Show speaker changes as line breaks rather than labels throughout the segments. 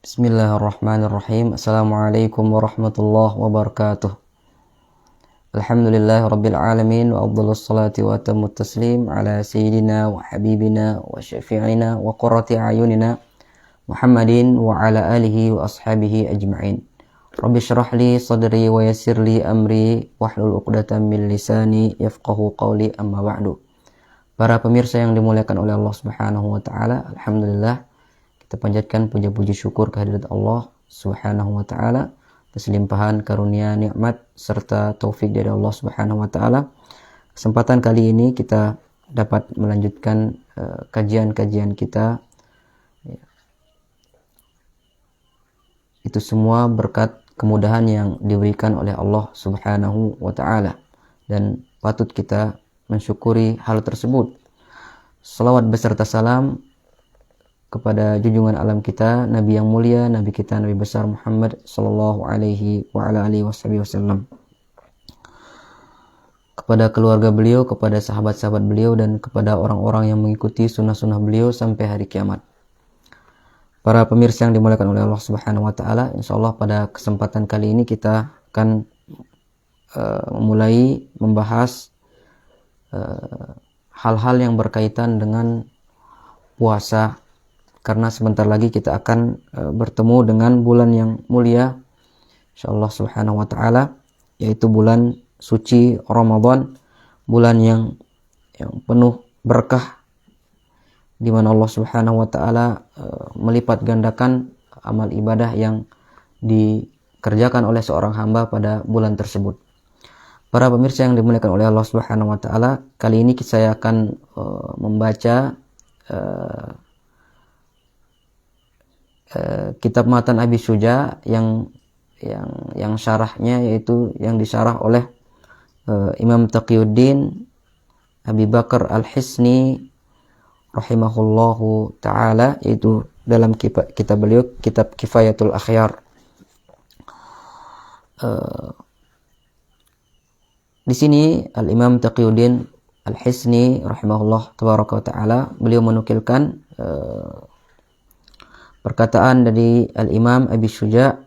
Bismillahirrahmanirrahim. Assalamualaikum warahmatullahi wabarakatuh. Alhamdulillah rabbil alamin wa afdhalus salati wa atammut taslim ala sayyidina wa habibina wa syafi'ina wa qurrati ayunina Muhammadin wa ala alihi wa ashabihi ajma'in. Rabbi syrah li sadri wa yassir li amri wahlul 'uqdatam min lisani yafqahu qawli, amma ba'du. Para pemirsa yang dimuliakan oleh Allah Subhanahu wa taala, alhamdulillah kita panjatkan puja-puji syukur kehadirat Allah Subhanahu wa taala atas limpahan karunia nikmat serta taufik dari Allah Subhanahu wa taala. Kesempatan kali ini kita dapat melanjutkan kajian-kajian kita. Itu semua berkat kemudahan yang diberikan oleh Allah Subhanahu wa taala dan patut kita mensyukuri hal tersebut. Salawat beserta salam kepada junjungan alam kita, Nabi yang mulia, Nabi kita, Nabi besar Muhammad sallallahu alaihi wa ala alihi wasallam. Kepada keluarga beliau, kepada sahabat-sahabat beliau, dan kepada orang-orang yang mengikuti sunnah-sunnah beliau sampai hari kiamat. Para pemirsa yang dimuliakan oleh Allah Subhanahu wa taala, insyaallah pada kesempatan kali ini kita akan memulai membahas hal-hal yang berkaitan dengan puasa. Karena sebentar lagi kita akan bertemu dengan bulan yang mulia insyaallah Subhanahu wa taala, yaitu bulan suci Ramadan, bulan yang penuh berkah di mana Allah Subhanahu wa taala melipat gandakan amal ibadah yang dikerjakan oleh seorang hamba pada bulan tersebut. Para pemirsa yang dimuliakan oleh Allah Subhanahu wa taala, kali ini saya akan membaca kitab Matan Abi Syuja yang syarahnya, yaitu yang disyarah oleh Imam Taqiyuddin Abi Bakar Al-Hisni rahimahullahu taala, yaitu dalam kitab beliau, kitab Kifayatul Akhyar. Di sini Al-Imam Taqiyuddin Al-Hisni rahimahullah tabaraka wa taala, beliau menukilkan perkataan dari Al-Imam Abi Syuja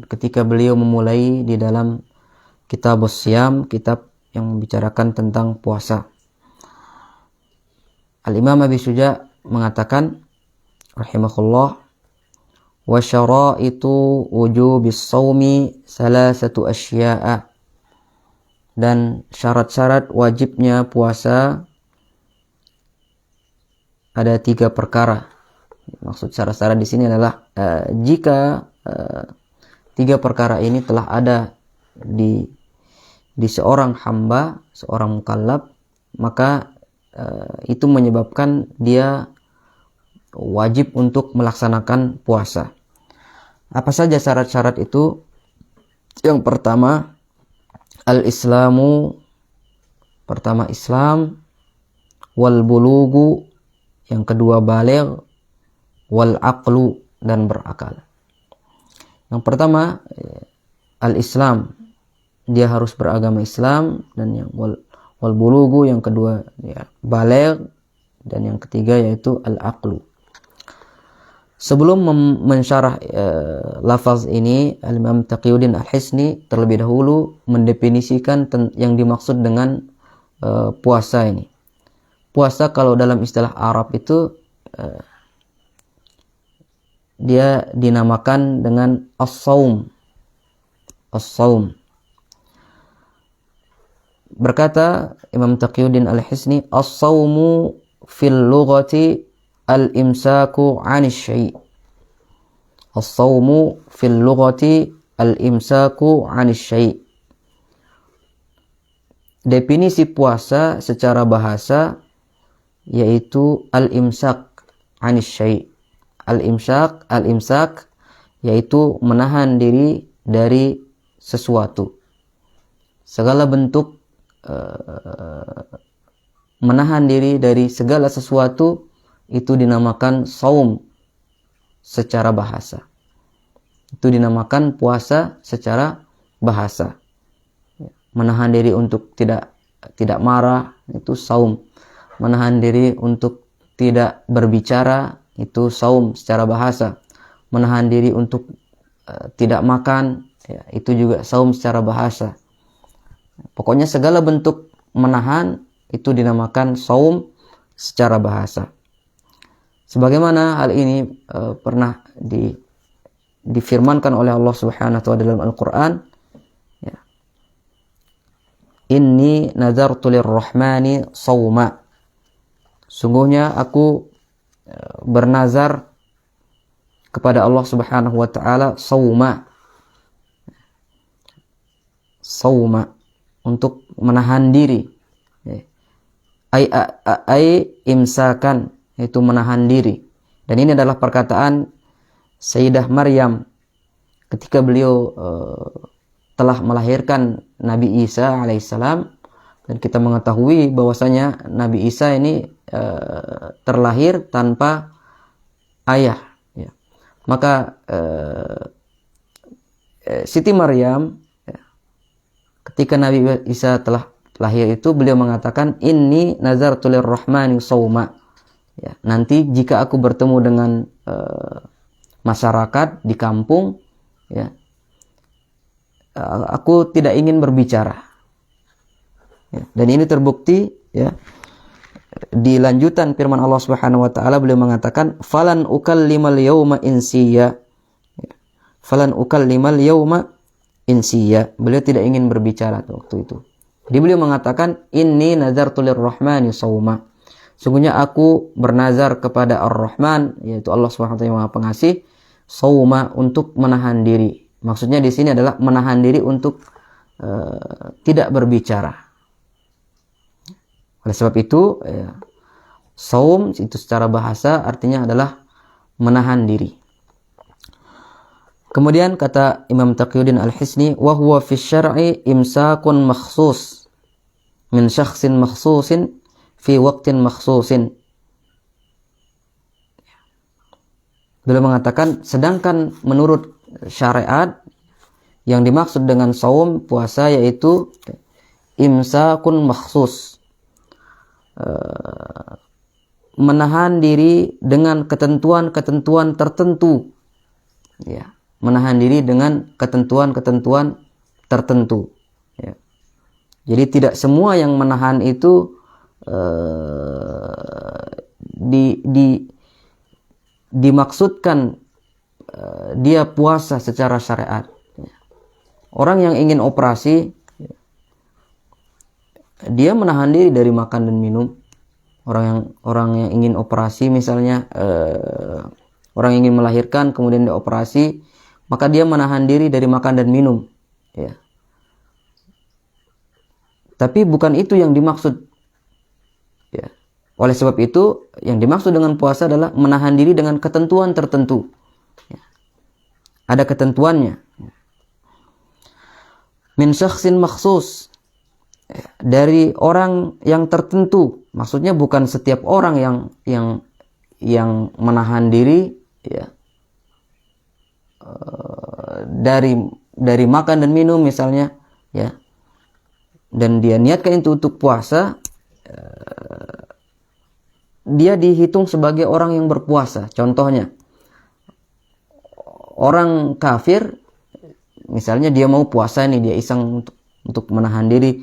ketika beliau memulai di dalam Kitab As-Siyam, kitab yang membicarakan tentang puasa. Al-Imam Abi Syuja mengatakan rahimahullah, wa syara'itu wujubis shaumi salasatu asya'a, dan syarat-syarat wajibnya puasa ada 3 perkara. Maksud syarat-syarat di sini adalah jika 3 perkara ini telah ada di seorang hamba, seorang mukallaf, maka itu menyebabkan dia wajib untuk melaksanakan puasa. Apa saja syarat-syarat itu? Yang pertama, al-islamu, pertama Islam, wal bulugu, yang kedua baligh, wal aqlu, dan berakal. Yang pertama al-Islam, dia harus beragama Islam, dan yang wal bulugu, yang kedua ya baligh, dan yang ketiga yaitu al-aqlu. Sebelum mensyarah lafaz ini, Al-Imam Taqiyuddin Al-Hisni terlebih dahulu mendefinisikan yang dimaksud dengan puasa ini. Puasa kalau dalam istilah Arab itu dia dinamakan dengan as-saum. As-saum. Berkata Imam Taqiyuddin Al-Hisni, as-saumu fil lughati al-imsaku 'anis syai'. As-saumu fil lughati al-imsaku 'anis syai'. Definisi puasa secara bahasa yaitu al-imsak 'anis syai'. Al-imsak yaitu menahan diri dari sesuatu. Segala bentuk menahan diri dari segala sesuatu itu dinamakan saum secara bahasa. Itu dinamakan puasa secara bahasa. Menahan diri untuk tidak marah itu saum. Menahan diri untuk tidak berbicara itu saum secara bahasa. Menahan diri untuk tidak makan, ya, itu juga saum secara bahasa. Pokoknya segala bentuk menahan itu dinamakan saum secara bahasa. Sebagaimana hal ini pernah difirmankan oleh Allah Subhanahu wa taala dalam Al-Qur'an, ya. Inni nazartu lirrahmani sauma. Sungguhnya aku bernazar kepada Allah Subhanahu wa taala sauma. Sauma untuk menahan diri. Ai imsakan, itu menahan diri. Dan ini adalah perkataan Sayyidah Maryam ketika beliau telah melahirkan Nabi Isa alaihissalam. Dan kita mengetahui bahwasanya Nabi Isa ini terlahir tanpa ayah, ya. Maka Siti Maryam, ya, ketika Nabi Isa telah lahir itu, beliau mengatakan, inni nazartu lirrahmani sauma, ya, nanti jika aku bertemu dengan masyarakat di kampung, ya, aku tidak ingin berbicara, ya. Dan ini terbukti, ya, di lanjutan firman Allah Subhanahu wa taala, beliau mengatakan falan ukallimal yauma insiya, falan ukallimal yauma insiya. Beliau tidak ingin berbicara waktu itu. Jadi beliau mengatakan inni nazartu lirrahmani sauma. Sungguhnya aku bernazar kepada Ar-Rahman, yaitu Allah Subhanahu wa taala yang Maha Pengasih, sauma, untuk menahan diri. Maksudnya di sini adalah menahan diri untuk tidak berbicara. Oleh sebab itu, ya, saum itu secara bahasa artinya adalah menahan diri. Kemudian kata Imam Taqiyuddin Al-Hisni, wa huwa fi syar'i imsakun makhsus min syakhsin makhsusin fi waqtin makhsusin. Beliau mengatakan, sedangkan menurut syariat yang dimaksud dengan saum, puasa, yaitu imsakun makhsus, menahan diri dengan ketentuan-ketentuan tertentu, ya, menahan diri dengan ketentuan-ketentuan tertentu, ya. Jadi tidak semua yang menahan itu dimaksudkan dia puasa secara syariat, ya. Orang yang ingin operasi, dia menahan diri dari makan dan minum. Orang yang ingin operasi, misalnya orang yang ingin melahirkan kemudian dioperasi, maka dia menahan diri dari makan dan minum, ya. Tapi bukan itu yang dimaksud, ya. Oleh sebab itu, yang dimaksud dengan puasa adalah menahan diri dengan ketentuan tertentu, ya. Ada ketentuannya. Min syakhsin makhsus, dari orang yang tertentu. Maksudnya bukan setiap orang yang menahan diri, ya, dari makan dan minum misalnya, ya, dan dia niatkan itu untuk puasa, dia dihitung sebagai orang yang berpuasa. Contohnya, orang kafir misalnya, dia mau puasa nih, dia iseng untuk menahan diri,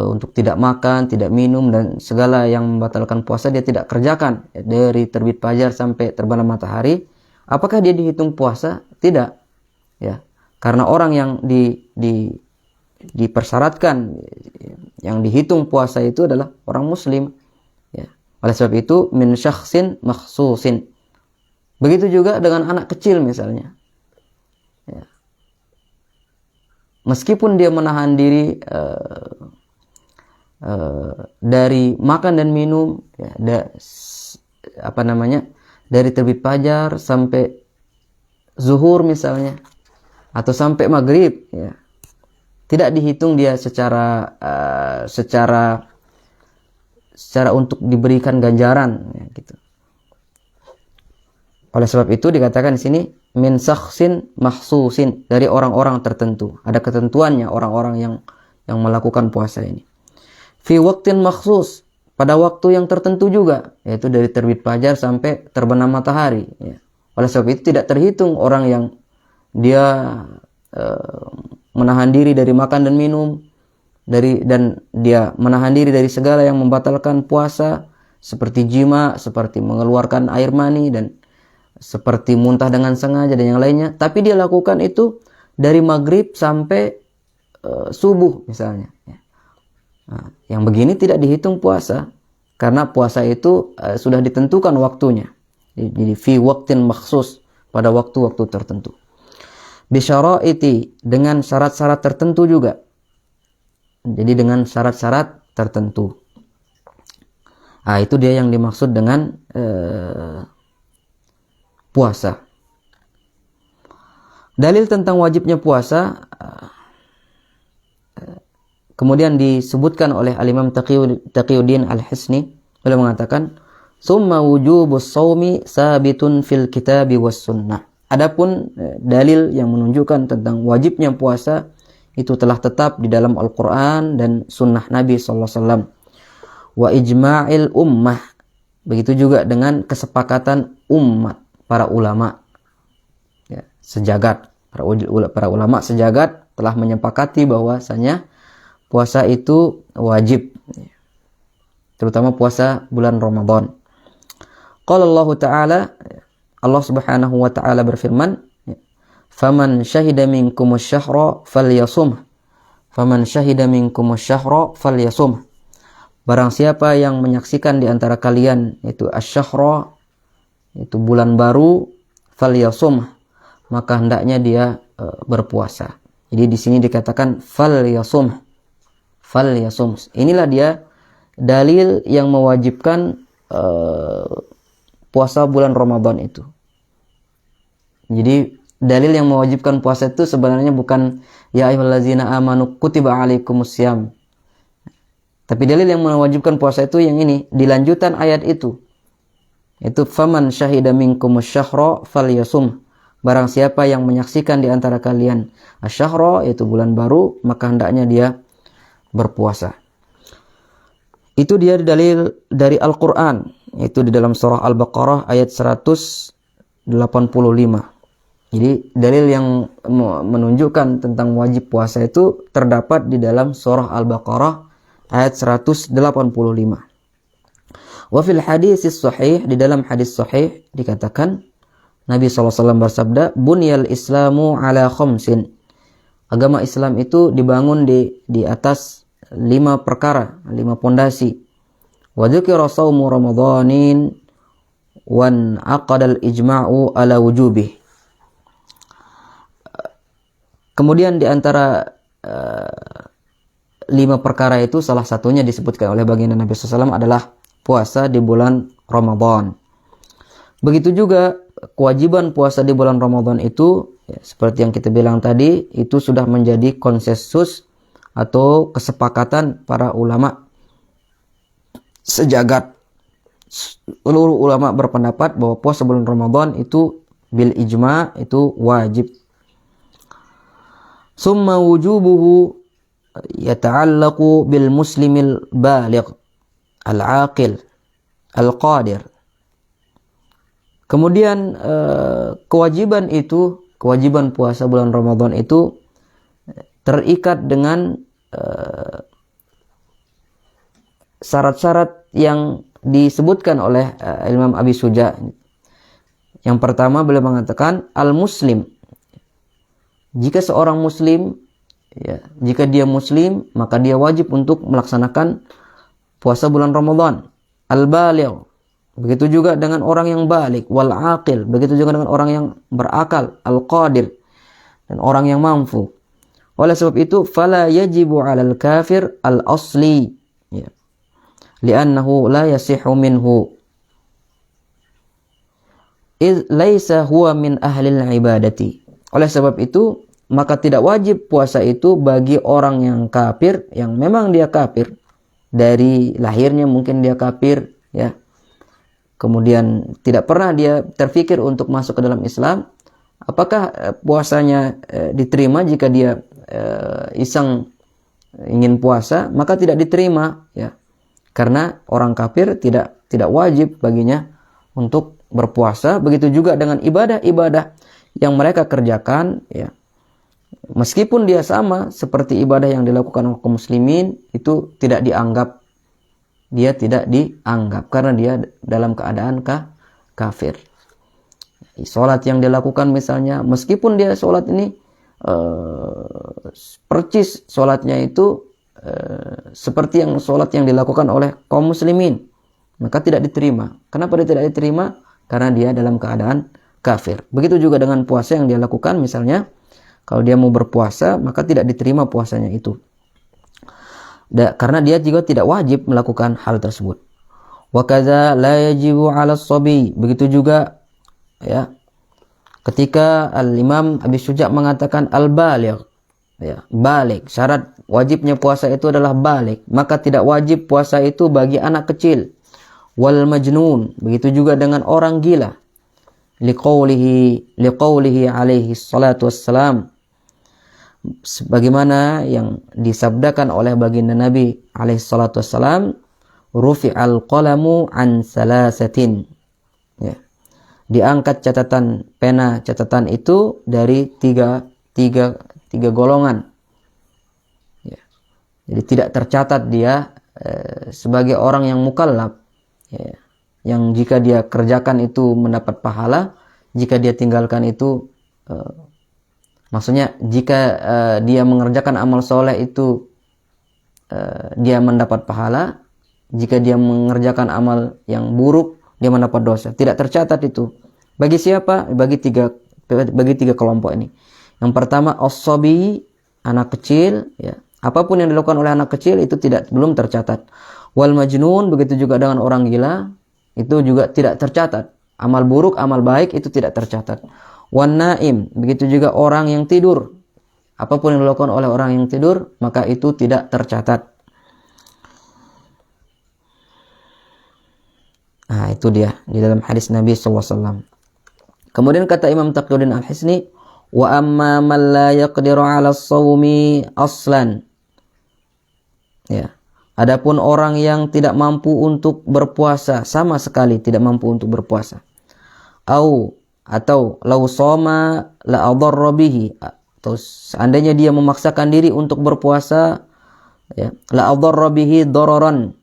untuk tidak makan, tidak minum, dan segala yang membatalkan puasa dia tidak kerjakan, dari terbit fajar sampai terbenam matahari. Apakah dia dihitung puasa? Tidak, ya. Karena orang yang dipersyaratkan, yang dihitung puasa itu adalah orang muslim, ya. Oleh sebab itu, min syakhsin makhsusin. Begitu juga dengan anak kecil misalnya, ya. Meskipun dia menahan diri dari makan dan minum, ya, dari terbit fajar sampai zuhur misalnya, atau sampai maghrib, ya, tidak dihitung dia secara untuk diberikan ganjaran, ya, gitu. Oleh sebab itu dikatakan di sini min syakhsin makhsusin, dari orang-orang tertentu. Ada ketentuannya orang-orang yang melakukan puasa ini. Fi waqtin makhsus, pada waktu yang tertentu juga, yaitu dari terbit fajar sampai terbenam matahari, ya. Oleh sebab itu tidak terhitung orang yang dia menahan diri dari makan dan minum, dan dia menahan diri dari segala yang membatalkan puasa, seperti jima, seperti mengeluarkan air mani, dan seperti muntah dengan sengaja dan yang lainnya. Tapi dia lakukan itu dari maghrib sampai subuh misalnya. Nah, yang begini tidak dihitung puasa, karena puasa itu sudah ditentukan waktunya. Jadi fi waqtin makhsus, pada waktu-waktu tertentu. Bisyaraiti, dengan syarat-syarat tertentu juga. Jadi dengan syarat-syarat tertentu. Nah, itu dia yang dimaksud dengan puasa. Dalil tentang wajibnya puasa kemudian disebutkan oleh Al-Imam Taqiyuddin Al-Hisni. Beliau mengatakan, "Summa wujubus shaumi sabitun fil kitabi was sunnah." Adapun dalil yang menunjukkan tentang wajibnya puasa itu telah tetap di dalam Al-Quran dan sunnah Nabi SAW. Wa ijma'il ummah, begitu juga dengan kesepakatan umat, para ulama, ya, sejagat. Para ulama sejagat telah menyepakati bahwasanya puasa itu wajib, terutama puasa bulan Ramadan. Qala Allah Ta'ala, Allah Subhanahu wa Ta'ala berfirman, "Faman syahida minkumus syahra falyasum." Faman syahida minkumus syahra falyasum. Barang siapa yang menyaksikan di antara kalian itu asy-syahra, itu bulan baru, falyasum, maka hendaknya dia berpuasa. Jadi di sini dikatakan falyasum. Falyasum. Inilah dia dalil yang mewajibkan puasa bulan Ramadan itu. Jadi dalil yang mewajibkan puasa itu sebenarnya bukan ya ayyuhallazina amanu kutiba alaikumusiyam. Tapi dalil yang mewajibkan puasa itu yang ini, di lanjutan ayat itu. Itu faman syahida minkumus syahra falyasum. Barang siapa yang menyaksikan di antara kalian asy-syahra, yaitu bulan baru, maka hendaknya dia berpuasa. Itu dia dalil dari Al-Qur'an, itu di dalam surah Al-Baqarah ayat 185. Jadi dalil yang menunjukkan tentang wajib puasa itu terdapat di dalam surah Al-Baqarah ayat 185. Wa fil hadis sahih, di dalam hadis sahih dikatakan Nabi SAW bersabda, "Bunyal Islamu ala khamsin." Agama Islam itu dibangun di atas 5 perkara, 5 pondasi. Wa dzikra shaumu ramadanin wan aqadal ijma'u ala wujubih. Kemudian di antara 5 perkara itu salah satunya disebutkan oleh baginda Nabi SAW adalah puasa di bulan Ramadan. Begitu juga kewajiban puasa di bulan Ramadan itu, ya, seperti yang kita bilang tadi, itu sudah menjadi konsensus atau kesepakatan para ulama sejagat. Seluruh ulama berpendapat bahwa puasa bulan Ramadan itu bil ijma' itu wajib. Summa wujubuhu yata'allaqu bil muslimil baligh al-aqil al-qadir. Kemudian kewajiban puasa bulan Ramadan itu terikat dengan syarat-syarat yang disebutkan oleh Imam Abi Suja. Yang pertama beliau mengatakan al-muslim. Jika seorang muslim, ya, jika dia muslim, maka dia wajib untuk melaksanakan puasa bulan Ramadan. Al-baligh, begitu juga dengan orang yang balik, wal aqil, begitu juga dengan orang yang berakal, al-qadir, dan orang yang mampu. Oleh sebab itu, fala yajibu 'alal kafir al-asli, ya, li'annahu la yasihhu minhu id laisa huwa min ahlil ibadati. Oleh sebab itu, maka tidak wajib puasa itu bagi orang yang kafir, yang memang dia kafir dari lahirnya, mungkin dia kafir, ya, kemudian tidak pernah dia terfikir untuk masuk ke dalam Islam. Apakah puasanya diterima? Jika dia iseng ingin puasa, maka tidak diterima, ya, Karena orang kafir tidak wajib baginya untuk berpuasa. Begitu juga dengan ibadah-ibadah yang mereka kerjakan, ya. Meskipun dia sama seperti ibadah yang dilakukan oleh kaum muslimin, itu tidak dianggap, dia tidak dianggap karena dia dalam keadaan kafir. Sholat yang dilakukan misalnya, meskipun dia sholat ini percis sholatnya itu seperti yang sholat yang dilakukan oleh kaum muslimin, maka tidak diterima. Kenapa dia tidak diterima? Karena dia dalam keadaan kafir. Begitu juga dengan puasa yang dia lakukan, misalnya kalau dia mau berpuasa, maka tidak diterima puasanya itu. Karena dia juga tidak wajib melakukan hal tersebut. Wa kadza la yajibu 'ala as-sabi. Begitu juga, ya, ketika Al-Imam Abi Syuja' mengatakan al-baligh, ya, balik, syarat wajibnya puasa itu adalah balik, maka tidak wajib puasa itu bagi anak kecil. Wal majnun, begitu juga dengan orang gila. Liqaulihi alaihi salatu wassalam, sebagaimana yang disabdakan oleh baginda Nabi alaihi salatu wassalam, rufi'al qalamu an salasatin, ya, diangkat catatan itu dari tiga golongan, ya. Jadi tidak tercatat dia sebagai orang yang mukallaf, ya, yang jika dia kerjakan itu mendapat pahala, jika dia tinggalkan itu maksudnya jika dia mengerjakan amal soleh itu dia mendapat pahala, jika dia mengerjakan amal yang buruk dia mendapat dosa. Tidak tercatat itu. Bagi siapa? Bagi tiga kelompok ini. Yang pertama as-sabi, anak kecil, ya. Apapun yang dilakukan oleh anak kecil itu belum tercatat. Wal majnun, begitu juga dengan orang gila, itu juga tidak tercatat. Amal buruk, amal baik itu tidak tercatat. Wan naim, begitu juga orang yang tidur. Apapun yang dilakukan oleh orang yang tidur, maka itu tidak tercatat. Nah, itu dia di dalam hadis Nabi SAW. Kemudian kata Imam Taqiyuddin Al-Hisni, wa amma man la yaqdiru 'ala as-shaumi aslan. Ya. Adapun orang yang tidak mampu untuk berpuasa, sama sekali tidak mampu untuk berpuasa. Atau lau shoma la adarra bihi, atau seandainya dia memaksakan diri untuk berpuasa, ya, la adarra bihi dararan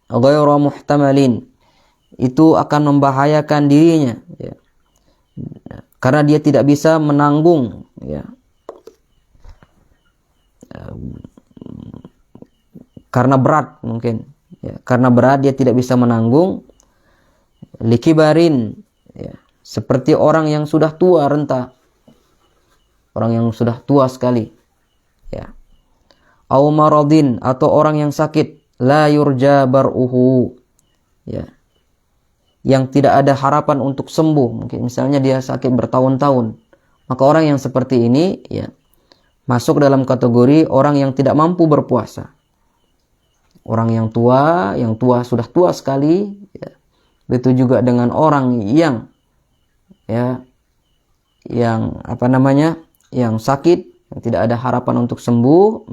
ghairu muhtamalin, itu akan membahayakan dirinya, ya. Karena dia tidak bisa menanggung, ya, karena berat mungkin, ya, karena berat dia tidak bisa menanggung. Likibarin, ya, seperti orang yang sudah tua renta, orang yang sudah tua sekali, ya. Au maradin, atau orang yang sakit, la yurja bar'uhu, ya, yang tidak ada harapan untuk sembuh. Mungkin misalnya dia sakit bertahun-tahun, maka orang yang seperti ini, ya, masuk dalam kategori orang yang tidak mampu berpuasa. Orang yang tua sudah tua sekali, ya. Begitu juga dengan orang yang, ya, yang yang sakit, yang tidak ada harapan untuk sembuh,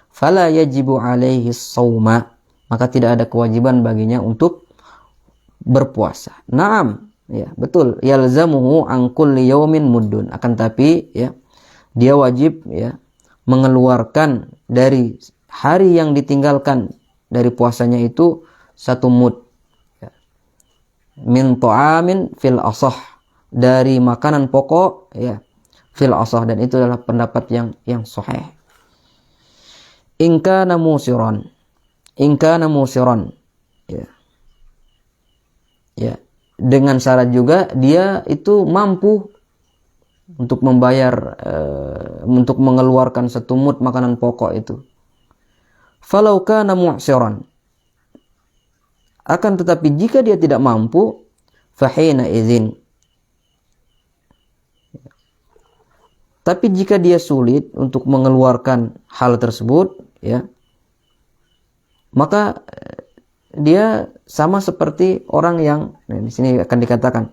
fala yajibu alaihi shauma, maka tidak ada kewajiban baginya untuk berpuasa. Naam, ya, betul, yalzamuhu an kulli yaumin muddun, akan tapi, ya, dia wajib, ya, mengeluarkan dari hari yang ditinggalkan dari puasanya itu 1 mud, ya. Min ta'amin fil asah, dari makanan pokok, ya, fil asah, dan itu adalah pendapat yang sahih. In kana musiran, ya. Ya, dengan syarat juga dia itu mampu untuk membayar, untuk mengeluarkan 1 mud makanan pokok itu. Falau kana mu'siran, akan tetapi jika dia tidak mampu, fahina izin, tapi jika dia sulit untuk mengeluarkan hal tersebut, ya, maka dia sama seperti orang yang, nah, di sini akan dikatakan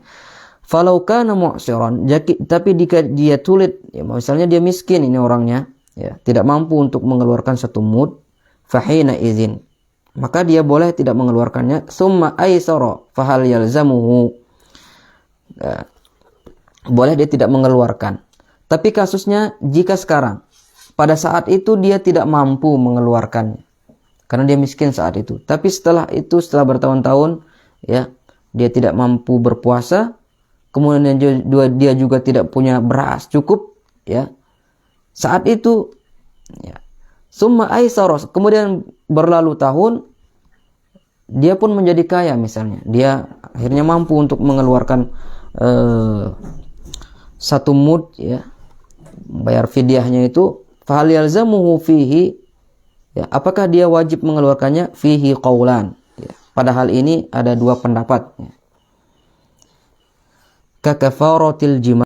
falau kana mu'siran, tapi jika dia sulit, ya, misalnya dia miskin ini orangnya, ya, tidak mampu untuk mengeluarkan 1 mud, fahina izin, maka dia boleh tidak mengeluarkannya. Summa aisara fahal yalzamuhu, boleh dia tidak mengeluarkan. Tapi kasusnya jika sekarang pada saat itu dia tidak mampu mengeluarkannya karena dia miskin saat itu, tapi setelah itu, setelah bertahun-tahun ya, dia tidak mampu berpuasa, kemudian dia juga tidak punya beras cukup ya, saat itu ya, summa aisara, kemudian berlalu tahun, dia pun menjadi kaya misalnya, dia akhirnya mampu untuk mengeluarkan 1 mud ya, bayar fidyahnya itu. Fahal yalzamuhu fihi, ya, apakah dia wajib mengeluarkannya? Fihi qaulan, ya, padahal ini ada 2 pendapat ya. Ka kafaratil jima',